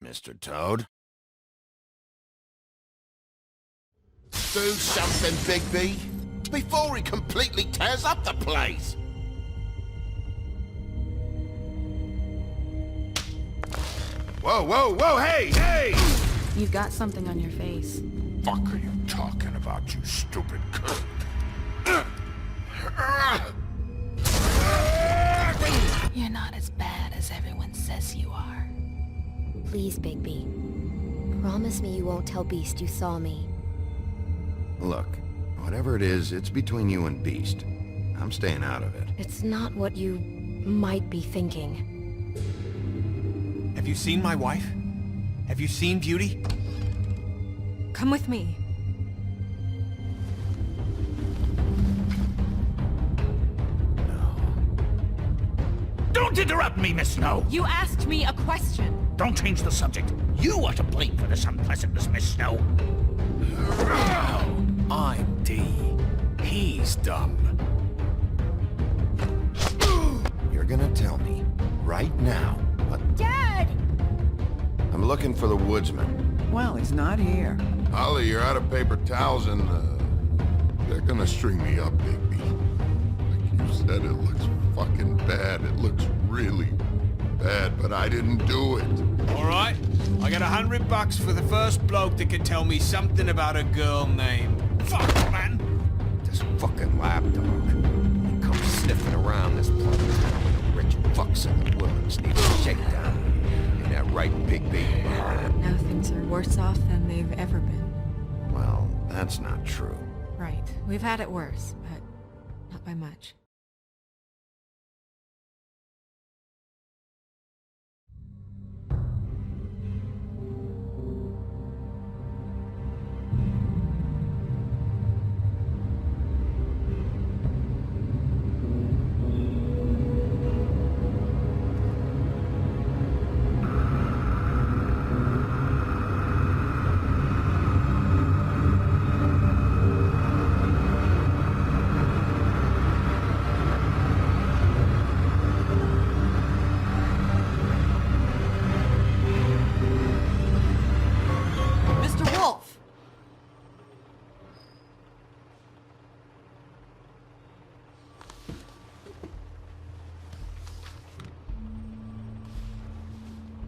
Mr. Toad? Do something, Bigby, before he completely tears up the place! Whoa, whoa, whoa, hey, hey! You've got something on your face. Fuck are you talking about, you stupid cunt? You're not as bad as everyone says you are. Please, Bigby. Promise me you won't tell Beast you saw me. Look, whatever it is, it's between you and Beast. I'm staying out of it. It's not what you might be thinking. Have you seen my wife? Have you seen Beauty? Come with me. Don't interrupt me, Miss Snow! You asked me a question. Don't change the subject. You are to blame for this unpleasantness, Miss Snow. I'm D. He's dumb. You're gonna tell me, right now, what... Dad! I'm looking for the woodsman. Well, he's not here. Holly, you're out of paper towels and, they're gonna string me up, Bigby. Like you said, it looks fucking bad. It looks really bad, but I didn't do it. All right, I got $100 for the first bloke that can tell me something about a girl named... Fuck, man! This fucking lapdog. He comes sniffing around this place. The rich fucks in the woods need a shakedown. Ain't that right, Bigby? Now things are worse off than they've ever been. Well, that's not true. Right. We've had it worse, but not by much.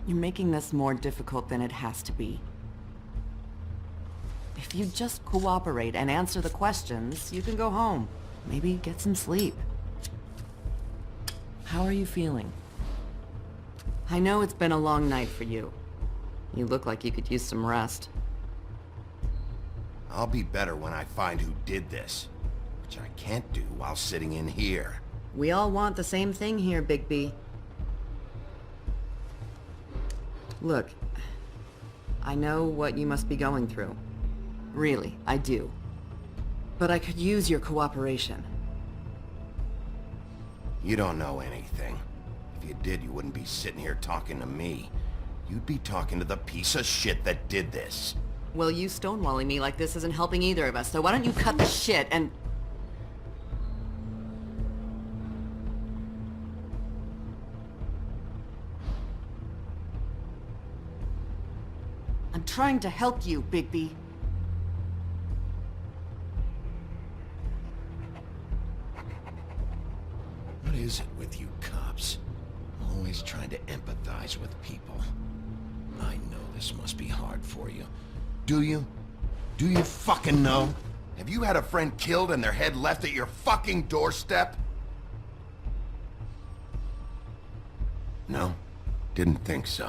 You're making this more difficult than it has to be. If you just cooperate and answer the questions, you can go home. Maybe get some sleep. How are you feeling? I know it's been a long night for you. You look like you could use some rest. I'll be better when I find who did this, which I can't do while sitting in here. We all want the same thing here, Bigby. Look, I know what you must be going through. Really, I do. But I could use your cooperation. You don't know anything. If you did, you wouldn't be sitting here talking to me. You'd be talking to the piece of shit that did this. Well, you stonewalling me like this isn't helping either of us, so why don't you cut the shit and... I'm trying to help you, Bigby. What is it with you cops? Always trying to empathize with people. I know this must be hard for you. Do you? Do you fucking know? Have you had a friend killed and their head left at your fucking doorstep? No? Didn't think so.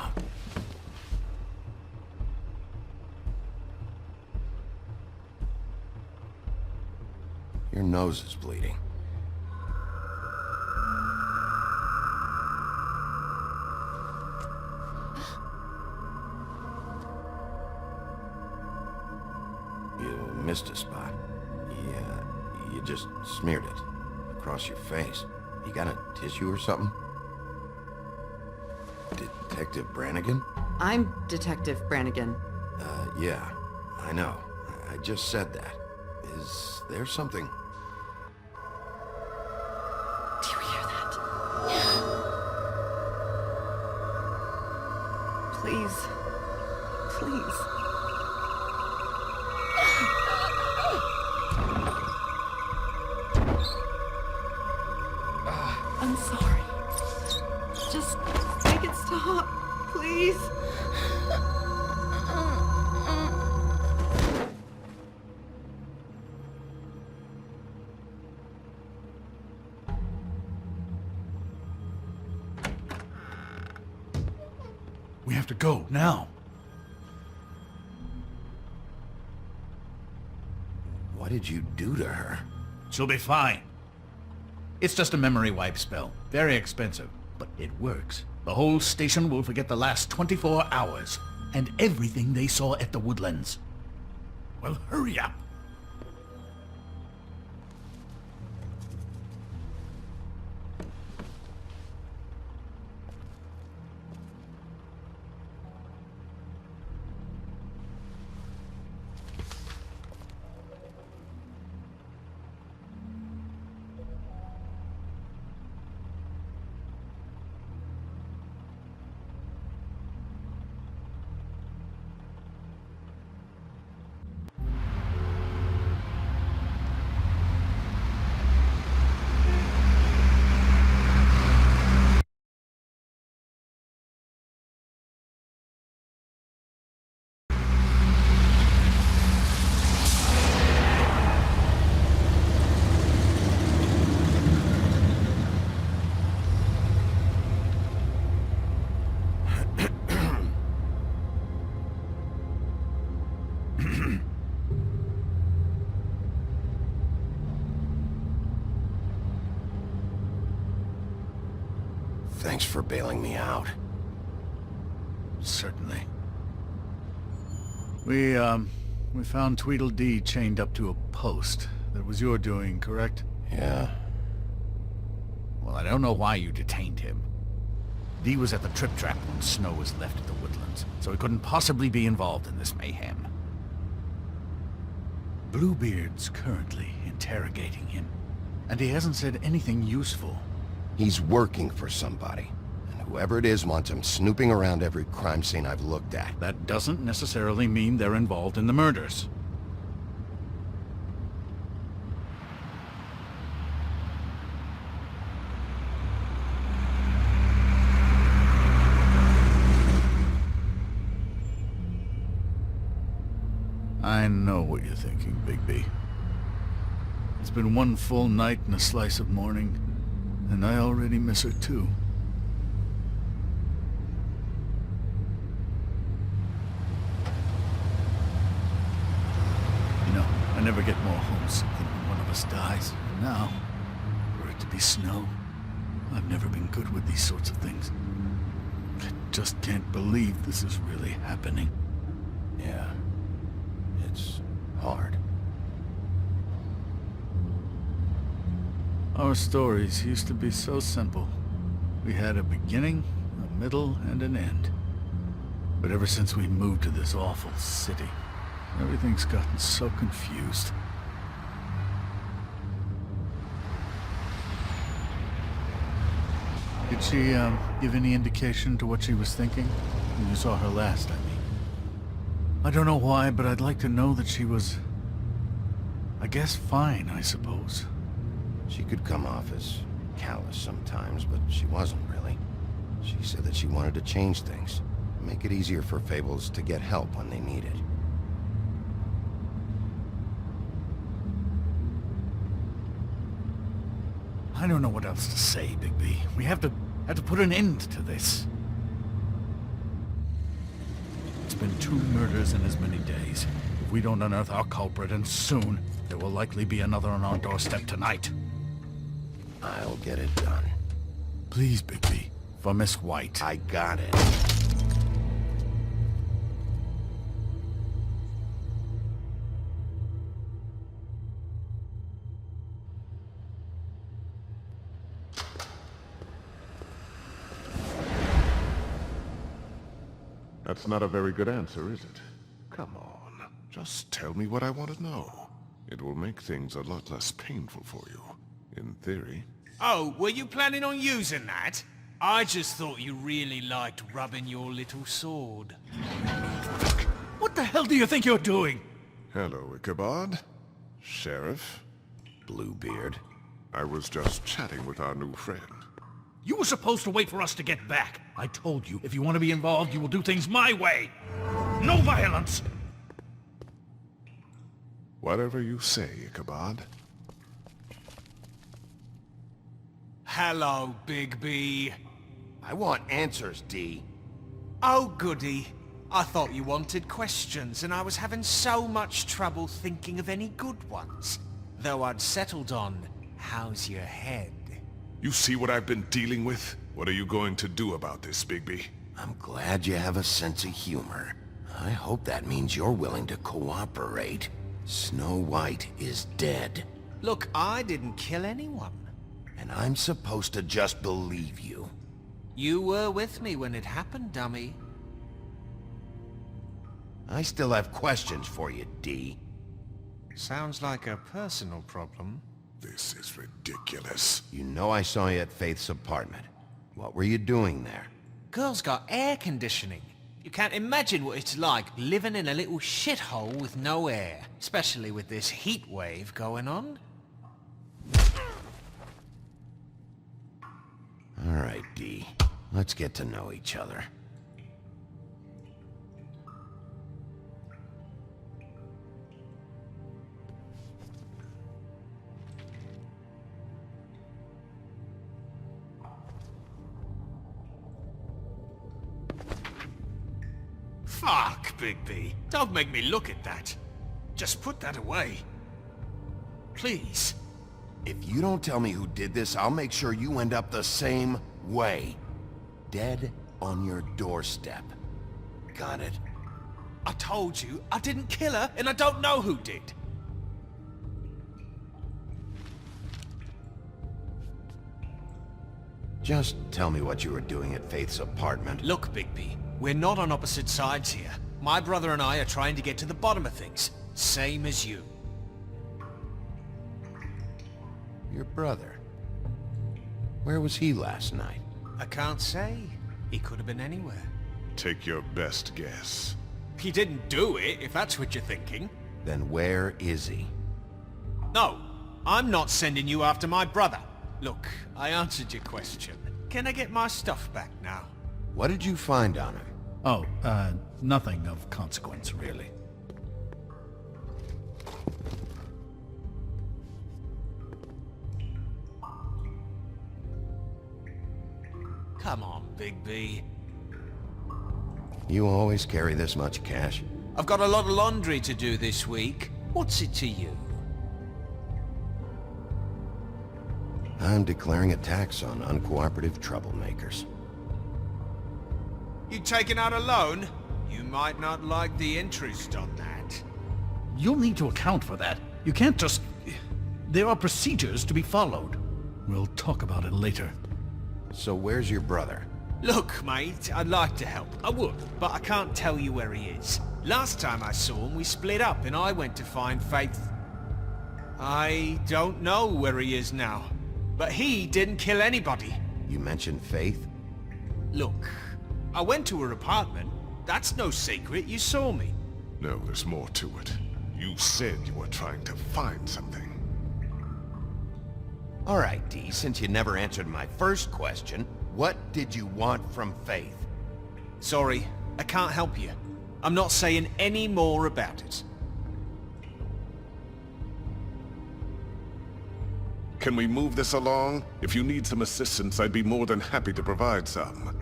Your nose is bleeding. You missed a spot. Yeah, you just smeared it across your face. You got a tissue or something? Detective Brannigan? I'm Detective Brannigan. Yeah, I know. I just said that. Is there something? Do you hear that? Please. Please. I'm sorry. Just make it stop, please. We have to go, now. What did you do to her? She'll be fine. It's just a memory wipe spell. Very expensive, but it works. The whole station will forget the last 24 hours, and everything they saw at the Woodlands. Well, hurry up. Thanks for bailing me out. Certainly. We found Tweedledee chained up to a post. That was your doing, correct? Yeah. Well, I don't know why you detained him. Dee was at the Trip Trap when Snow was left at the Woodlands, so he couldn't possibly be involved in this mayhem. Bluebeard's currently interrogating him, and he hasn't said anything useful. He's working for somebody. And whoever it is wants him snooping around every crime scene I've looked at. That doesn't necessarily mean they're involved in the murders. I know what you're thinking, Bigby. It's been one full night and a slice of morning, and I already miss her too. You know, I never get more homesick than when one of us dies. And now, for it to be Snow, I've never been good with these sorts of things. I just can't believe this is really happening. Yeah. It's hard. Our stories used to be so simple. We had a beginning, a middle, and an end. But ever since we moved to this awful city, everything's gotten so confused. Did she, give any indication to what she was thinking? When you saw her last, I mean. I don't know why, but I'd like to know that she was... I guess fine, I suppose. She could come off as callous sometimes, but she wasn't really. She said that she wanted to change things, make it easier for Fables to get help when they need it. I don't know what else to say, Bigby. We have to put an end to this. It's been 2 murders in as many days. If we don't unearth our culprit, and soon, there will likely be another on our doorstep tonight. I'll get it done. Please, Bigby. For Miss White. I got it. That's not a very good answer, is it? Come on. Just tell me what I want to know. It will make things a lot less painful for you. In theory. Oh, were you planning on using that? I just thought you really liked rubbing your little sword. What the hell do you think you're doing? Hello, Ichabod. Sheriff. Bluebeard. I was just chatting with our new friend. You were supposed to wait for us to get back. I told you, if you want to be involved, you will do things my way. No violence! Whatever you say, Ichabod. Hello, Bigby. I want answers, D. Oh, goody. I thought you wanted questions, and I was having so much trouble thinking of any good ones. Though I'd settled on, how's your head? You see what I've been dealing with? What are you going to do about this, Bigby? I'm glad you have a sense of humor. I hope that means you're willing to cooperate. Snow White is dead. Look, I didn't kill anyone. And I'm supposed to just believe you. You were with me when it happened, dummy. I still have questions for you, D. Sounds like a personal problem. This is ridiculous. You know I saw you at Faith's apartment. What were you doing there? Girl's got air conditioning. You can't imagine what it's like living in a little shithole with no air, especially with this heat wave going on. All right, D. Let's get to know each other. Fuck, Bigby. Don't make me look at that. Just put that away. Please. If you don't tell me who did this, I'll make sure you end up the same way. Dead on your doorstep. Got it? I told you, I didn't kill her, and I don't know who did. Just tell me what you were doing at Faith's apartment. Look, Bigby, we're not on opposite sides here. My brother and I are trying to get to the bottom of things. Same as you. Your brother. Where was he last night? I can't say. He could have been anywhere. Take your best guess. He didn't do it, if that's what you're thinking. Then where is he? No, I'm not sending you after my brother. Look, I answered your question. Can I get my stuff back now? What did you find on him? Oh, nothing of consequence, really. Come on, Bigby. You always carry this much cash? I've got a lot of laundry to do this week. What's it to you? I'm declaring a tax on uncooperative troublemakers. You taking out a loan? You might not like the interest on that. You'll need to account for that. You can't just... There are procedures to be followed. We'll talk about it later. So where's your brother? Look, mate, I'd like to help. I would, but I can't tell you where he is. Last time I saw him, we split up and I went to find Faith. I don't know where he is now. But he didn't kill anybody. You mentioned Faith? Look, I went to her apartment. That's no secret, you saw me. No, there's more to it. You said you were trying to find something. All right, Dee, since you never answered my first question, what did you want from Faith? Sorry, I can't help you. I'm not saying any more about it. Can we move this along? If you need some assistance, I'd be more than happy to provide some.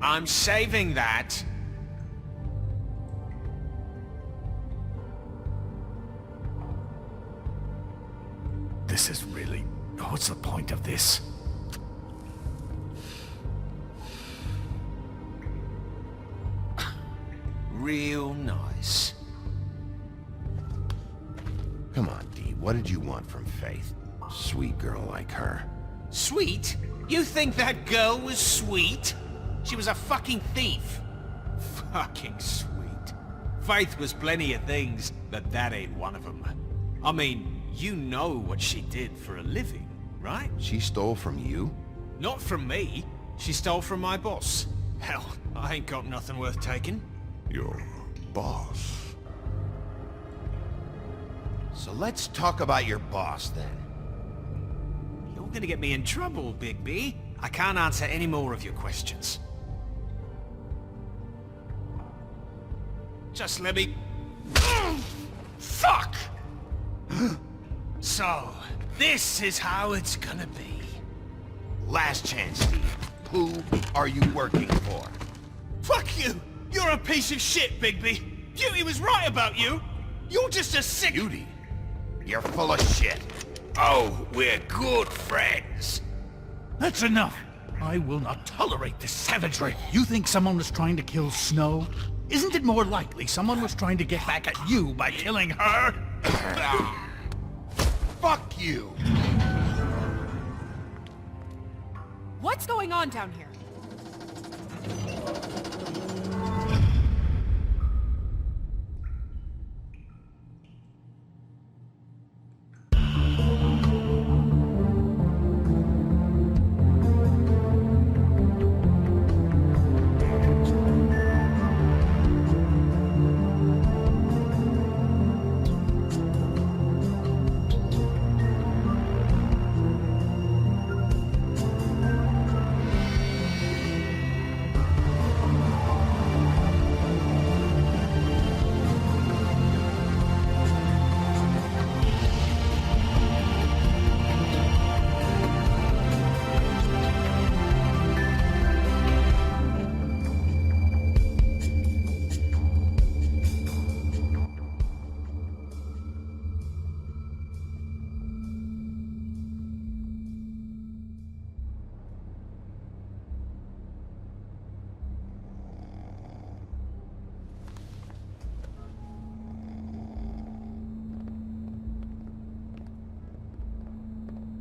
I'm saving that. This is really... What's the point of this? Real nice. Come on, Dee, what did you want from Faith? Sweet girl like her. Sweet? You think that girl was sweet? She was a fucking thief. Fucking sweet. Faith was plenty of things, but that ain't one of them. I mean, you know what she did for a living, right? She stole from you? Not from me. She stole from my boss. Hell, I ain't got nothing worth taking. Your boss. So let's talk about your boss, then. You're gonna get me in trouble, Bigby. I can't answer any more of your questions. Just let me... Fuck! So, this is how it's gonna be. Last chance, Dee. Who are you working for? Fuck you! You're a piece of shit, Bigby! Beauty was right about you! You're just a sick... Beauty? You're full of shit. Oh, we're good friends. That's enough! I will not tolerate this savagery. You think someone was trying to kill Snow? Isn't it more likely someone was trying to get back at you by killing her? Fuck you! What's going on down here?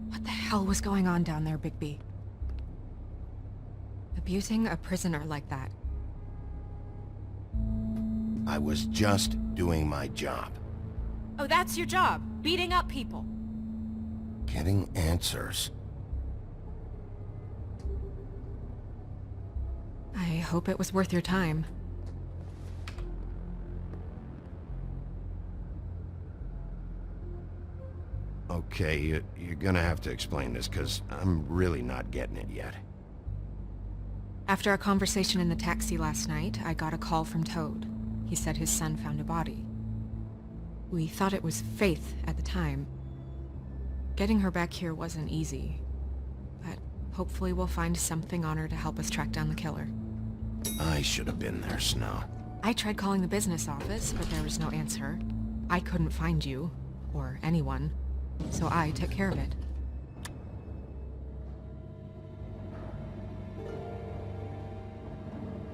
What the hell was going on down there, Bigby? Abusing a prisoner like that. I was just doing my job. Oh, that's your job. Beating up people. Getting answers. I hope it was worth your time. Okay, you're gonna have to explain this, because I'm really not getting it yet. After our conversation in the taxi last night, I got a call from Toad. He said his son found a body. We thought it was Faith at the time. Getting her back here wasn't easy, but hopefully we'll find something on her to help us track down the killer. I should have been there, Snow. I tried calling the business office, but there was no answer. I couldn't find you, or anyone, so I took care of it.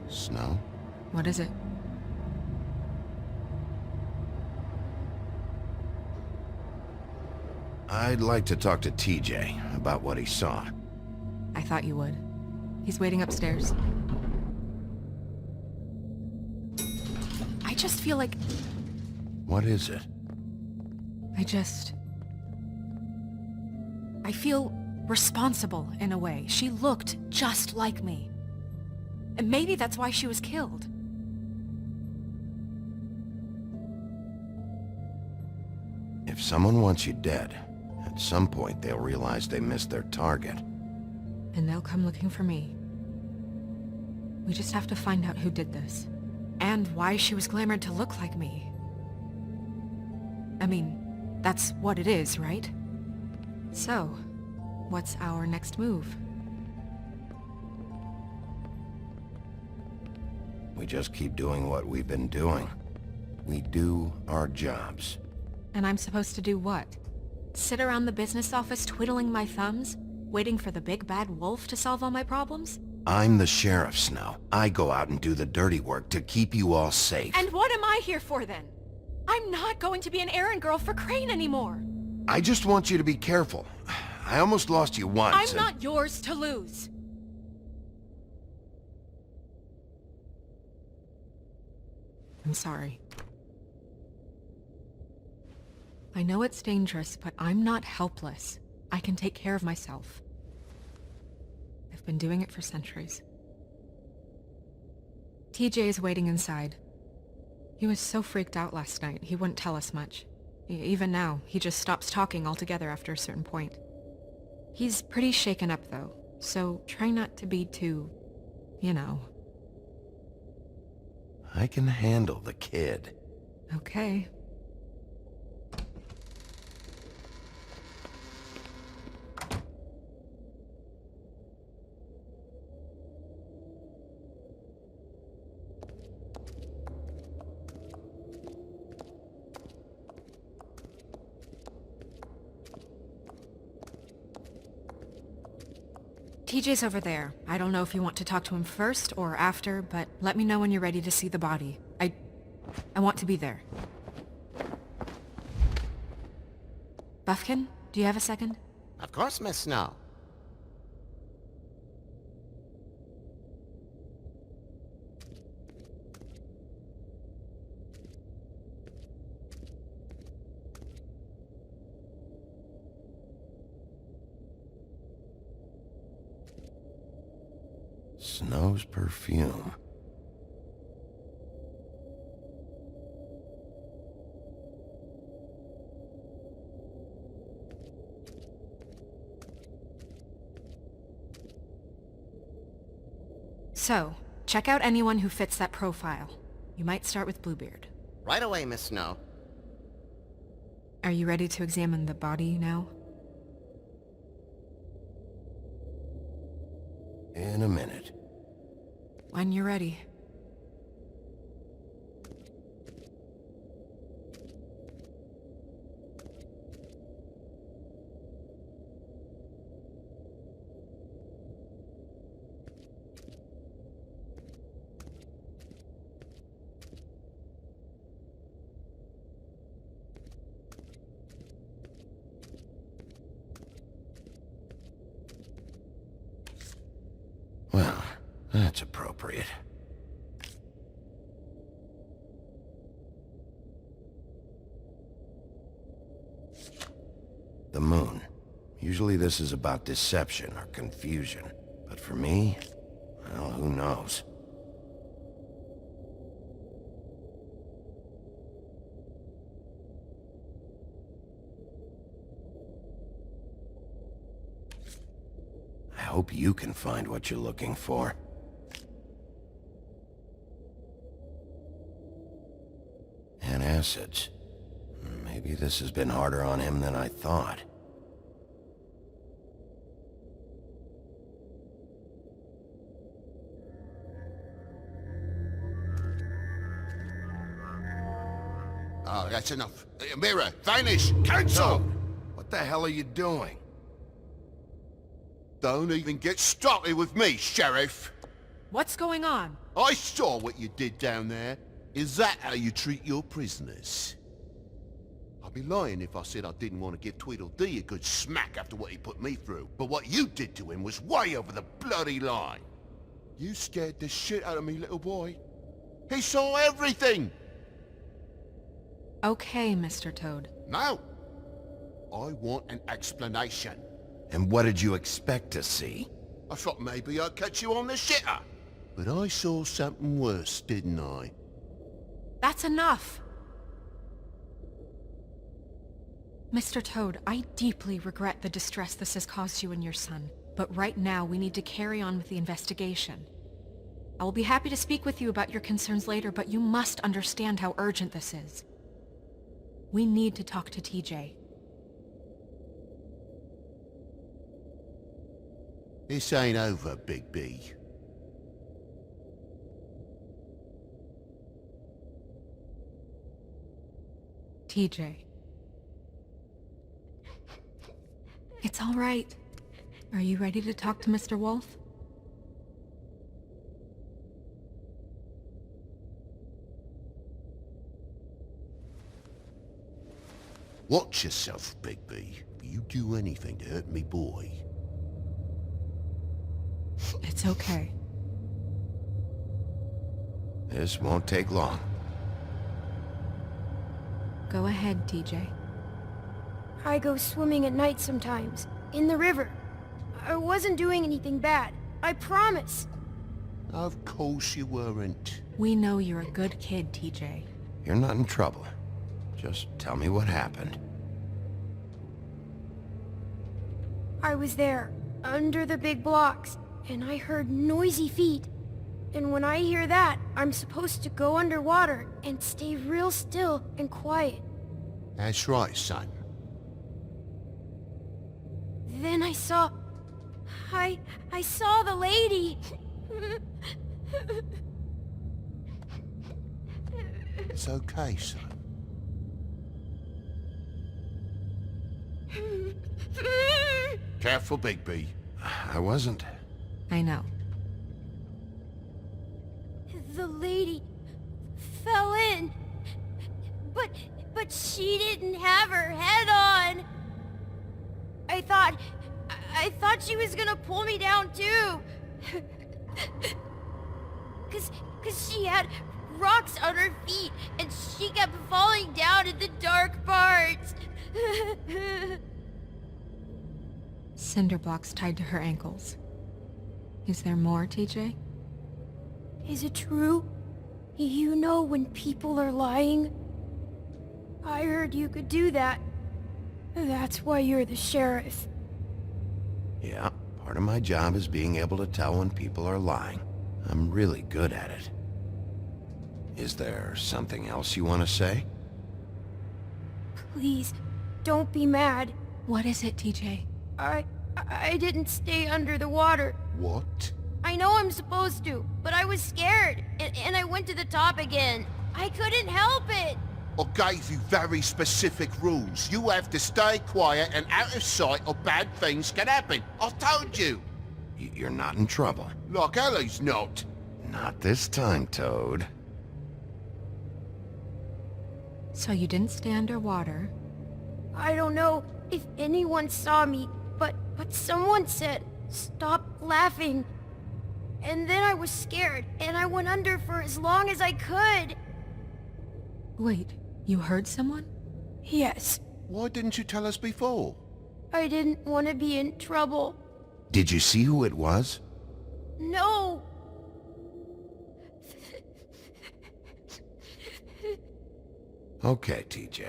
Snow? What is it? I'd like to talk to TJ about what he saw. I thought you would. He's waiting upstairs. I just feel like... What is it? I feel responsible in a way. She looked just like me. And maybe that's why she was killed. If someone wants you dead, at some point they'll realize they missed their target. And they'll come looking for me. We just have to find out who did this. And why she was glamored to look like me. I mean, that's what it is, right? So, what's our next move? We just keep doing what we've been doing. We do our jobs. And I'm supposed to do what? Sit around the business office twiddling my thumbs, waiting for the big bad wolf to solve all my problems? I'm the sheriff, Snow. I go out and do the dirty work to keep you all safe. And what am I here for then? I'm not going to be an errand girl for Crane anymore. I just want you to be careful. I almost lost you once. I'm not yours to lose. I'm sorry. I know it's dangerous, but I'm not helpless. I can take care of myself. I've been doing it for centuries. TJ is waiting inside. He was so freaked out last night, he wouldn't tell us much. Even now, he just stops talking altogether after a certain point. He's pretty shaken up though, so try not to be too, you know. I can handle the kid. Okay. TJ's over there. I don't know if you want to talk to him first or after, but let me know when you're ready to see the body. I want to be there. Buffkin, do you have a second? Of course, Miss Snow. Snow's perfume. So, check out anyone who fits that profile. You might start with Bluebeard. Right away, Miss Snow. Are you ready to examine the body now? In a minute. When you're ready. Well, that's appropriate. The moon. Usually this is about deception or confusion. But for me, well, who knows? I hope you can find what you're looking for. Antacids. Maybe this has been harder on him than I thought. Oh, that's enough. Mirror, vanish, cancel! What the hell are you doing? Don't even get started with me, Sheriff. What's going on? I saw what you did down there. Is that how you treat your prisoners? I'd be lying if I said I didn't want to give Tweedledee a good smack after what he put me through. But what you did to him was way over the bloody line. You scared the shit out of me, little boy. He saw everything! Okay, Mr. Toad. Now, I want an explanation. And what did you expect to see? I thought maybe I'd catch you on the shitter. But I saw something worse, didn't I? That's enough! Mr. Toad, I deeply regret the distress this has caused you and your son. But right now, we need to carry on with the investigation. I will be happy to speak with you about your concerns later, but you must understand how urgent this is. We need to talk to TJ. This ain't over, Bigby. TJ. It's all right. Are you ready to talk to Mr. Wolf? Watch yourself, Bigby. You do anything to hurt me boy. It's okay. This won't take long. Go ahead, TJ. I go swimming at night sometimes, in the river. I wasn't doing anything bad, I promise. Of course you weren't. We know you're a good kid, TJ. You're not in trouble. Just tell me what happened. I was there, under the big blocks, and I heard noisy feet. And when I hear that, I'm supposed to go underwater and stay real still and quiet. That's right, son. Then I saw... I saw the lady. It's okay, son. Careful, Bigby. I wasn't. I know. The lady fell in. But she didn't have her head on. I thought she was gonna pull me down too. Cause she had rocks on her feet and she kept falling down in the dark parts. Cinder blocks tied to her ankles. Is there more, TJ? Is it true? You know when people are lying? I heard you could do that. That's why you're the sheriff. Yeah, part of my job is being able to tell when people are lying. I'm really good at it. Is there something else you want to say? Please, don't be mad. What is it, TJ? I didn't stay under the water. What? I know I'm supposed to, but I was scared, and I went to the top again. I couldn't help it. I gave you very specific rules. You have to stay quiet and out of sight or bad things can happen. I told you. You're not in trouble. Like Ellie's not. Not this time, Toad. So you didn't stay underwater? I don't know if anyone saw me, but someone said, stop laughing. And then I was scared, and I went under for as long as I could. Wait, you heard someone? Yes. Why didn't you tell us before? I didn't want to be in trouble. Did you see who it was? No. Okay, TJ.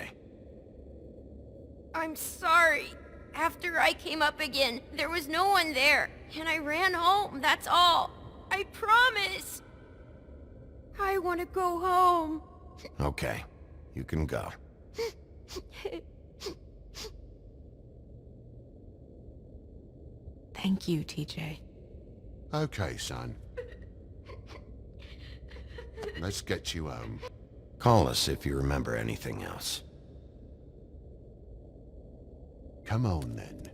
I'm sorry. After I came up again, there was no one there, and I ran home, that's all. I promise. I want to go home. Okay, you can go. Thank you, TJ. Okay, son. Let's get you home. Call us if you remember anything else. Come on, then.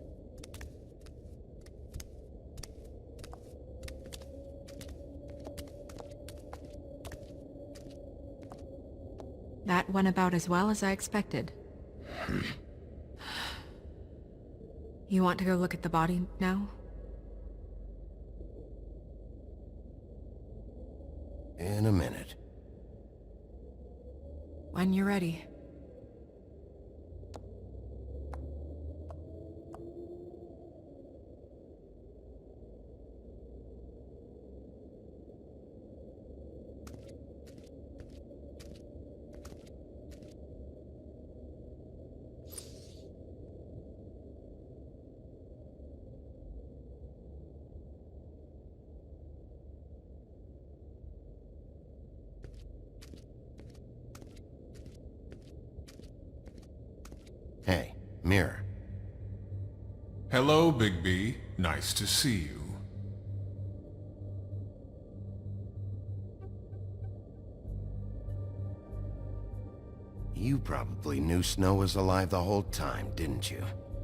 That went about as well as I expected. You want to go look at the body now? In a minute. When you're ready. Mirror. Hello, Bigby. Nice to see you. You probably knew Snow was alive the whole time, didn't you?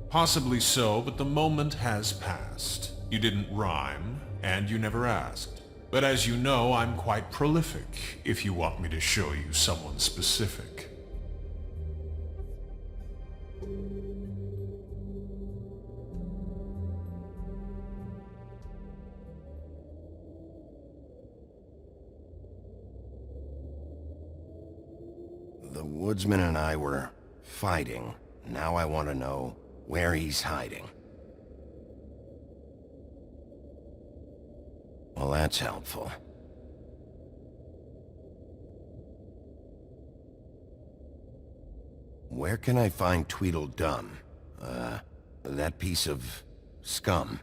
Possibly so, but the moment has passed. You didn't rhyme, and you never asked. But as you know, I'm quite prolific, if you want me to show you someone specific. The woodsman and I were fighting. Now I want to know where he's hiding. Well, that's helpful. Where can I find Tweedledum? That piece of scum.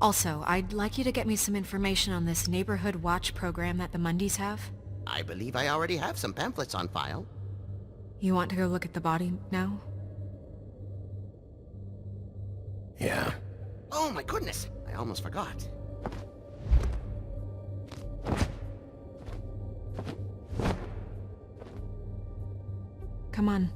Also, I'd like you to get me some information on this neighborhood watch program that the Mundies have. I believe I already have some pamphlets on file. You want to go look at the body now? Yeah. Oh my goodness, I almost forgot. Come on.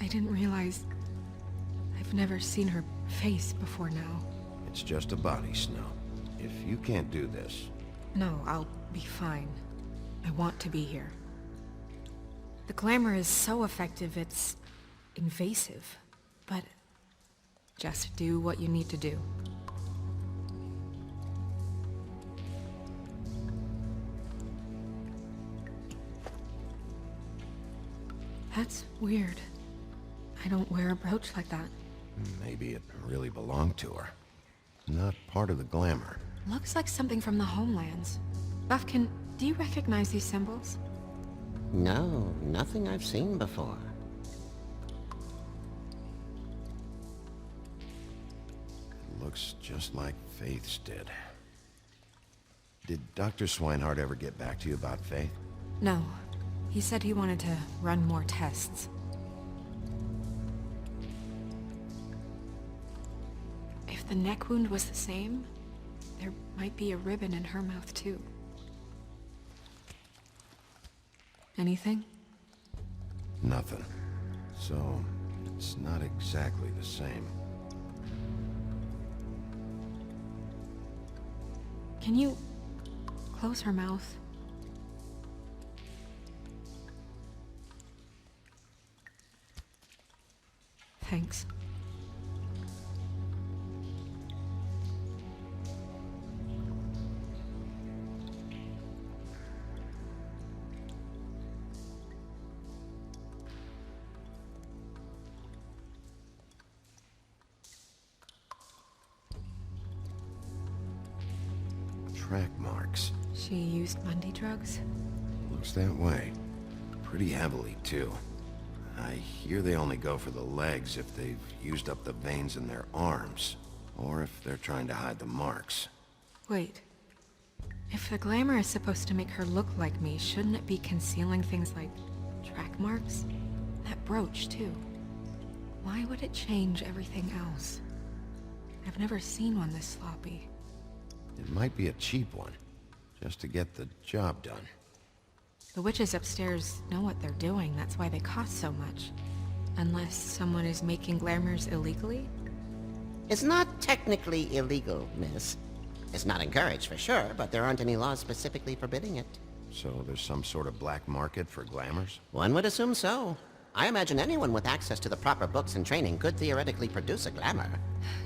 I didn't realize... I've never seen her face before now. It's just a body, Snow. If you can't do this... No, I'll be fine. I want to be here. The glamour is so effective, it's... invasive. But... just do what you need to do. That's weird. I don't wear a brooch like that. Maybe it really belonged to her. Not part of the glamour. Looks like something from the homelands. Buffkin, do you recognize these symbols? No, nothing I've seen before. It looks just like Faith's did. Did Dr. Swinehart ever get back to you about Faith? No. He said he wanted to run more tests. If the neck wound was the same, there might be a ribbon in her mouth too. Anything? Nothing. So, it's not exactly the same. Can you close her mouth? Thanks. Track marks. She used Mundy drugs? Looks that way. Pretty heavily, too. I hear they only go for the legs if they've used up the veins in their arms, or if they're trying to hide the marks. Wait. If the glamour is supposed to make her look like me, shouldn't it be concealing things like track marks? That brooch, too. Why would it change everything else? I've never seen one this sloppy. It might be a cheap one, just to get the job done. The witches upstairs know what they're doing, that's why they cost so much. Unless someone is making glamours illegally? It's not technically illegal, miss. It's not encouraged for sure, but there aren't any laws specifically forbidding it. So there's some sort of black market for glamours? One would assume so. I imagine anyone with access to the proper books and training could theoretically produce a glamour.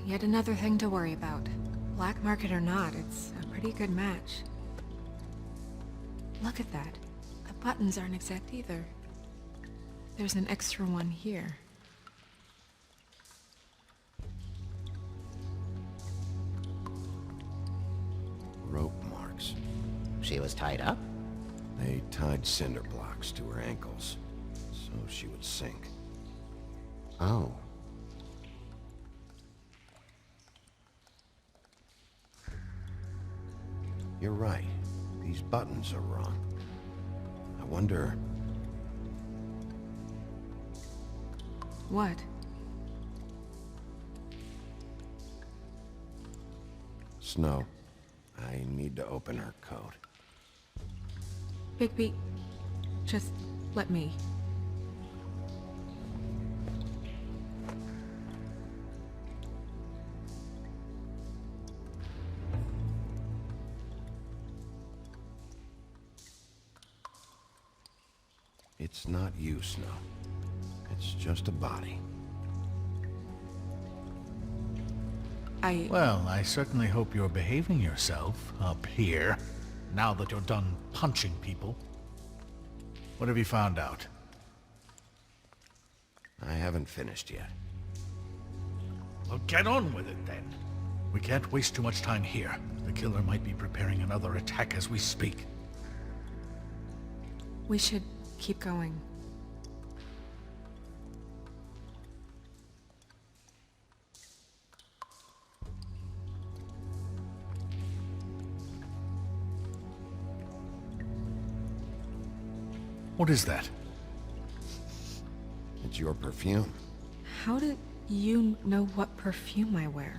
Yet another thing to worry about. Black market or not, it's a pretty good match. Look at that. The buttons aren't exact either. There's an extra one here. Rope marks. She was tied up? They tied cinder blocks to her ankles, so she would sink. Oh. You're right. These buttons are wrong. I wonder... What? Snow, I need to open her coat. Bigby, just let me. It's not you, Snow. It's just a body. Well, I certainly hope you're behaving yourself up here, now that you're done punching people. What have you found out? I haven't finished yet. Well, get on with it then. We can't waste too much time here. The killer might be preparing another attack as we speak. We should keep going. What is that? It's your perfume. How did you know what perfume I wear?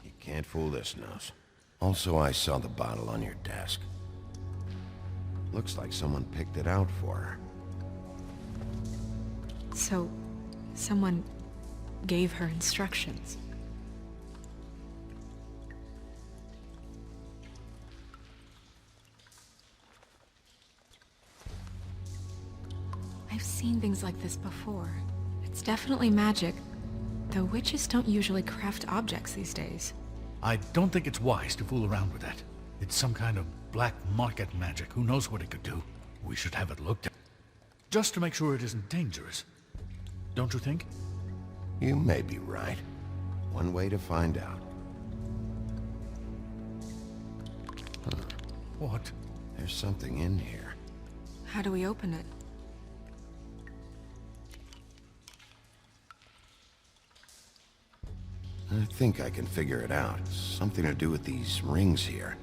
You can't fool this nose. Also, I saw the bottle on your desk. Looks like someone picked it out for her. So, someone gave her instructions. I've seen things like this before. It's definitely magic, though witches don't usually craft objects these days. I don't think it's wise to fool around with that. It's some kind of black market magic. Who knows what it could do? We should have it looked at. Just to make sure it isn't dangerous. Don't you think? You may be right. One way to find out. Huh. What? There's something in here. How do we open it? I think I can figure it out. Something to do with these rings here.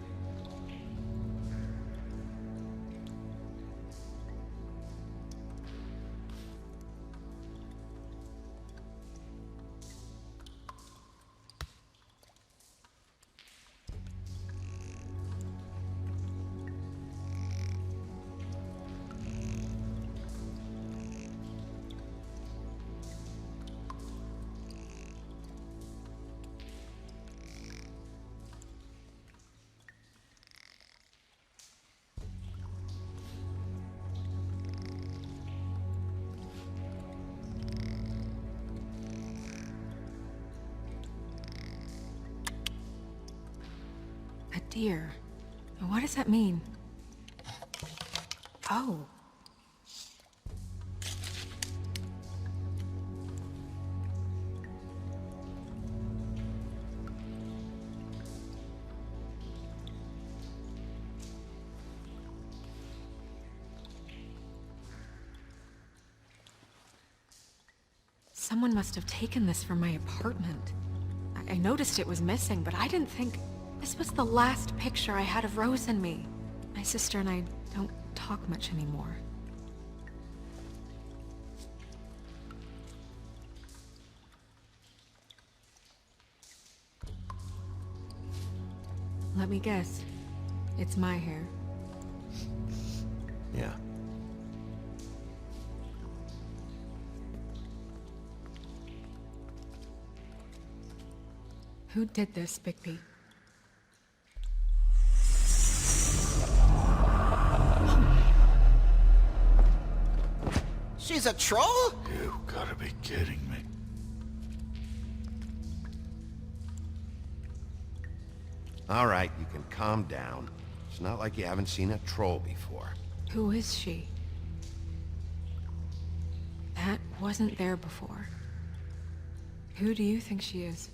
A deer. What does that mean? Oh. Someone must have taken this from my apartment. I noticed it was missing, but I didn't think... This was the last picture I had of Rose and me. My sister and I don't talk much anymore. Let me guess. It's my hair. Yeah. Who did this, Bigby? She's a troll? You gotta be kidding me. All right, you can calm down. It's not like you haven't seen a troll before. Who is she? That wasn't there before. Who do you think she is?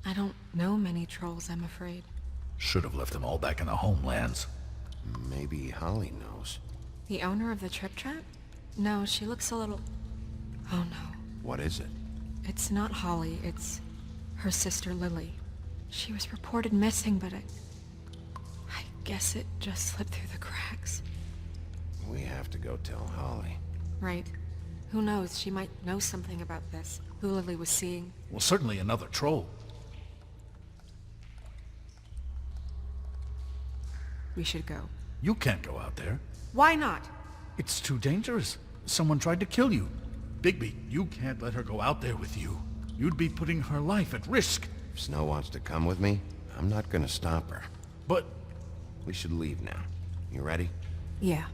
I don't know many trolls, I'm afraid. Should have left them all back in the homelands. Maybe Holly knows. The owner of the Trip Trap? No, she looks a little... Oh no. What is it? It's not Holly, it's her sister Lily. She was reported missing, but I guess it just slipped through the cracks. We have to go tell Holly. Right. Who knows, she might know something about this. Who Lily was seeing. Well, certainly another troll. We should go. You can't go out there. Why not? It's too dangerous. Someone tried to kill you. Bigby, you can't let her go out there with you. You'd be putting her life at risk. If Snow wants to come with me, I'm not gonna stop her. But... We should leave now. You ready? Yeah.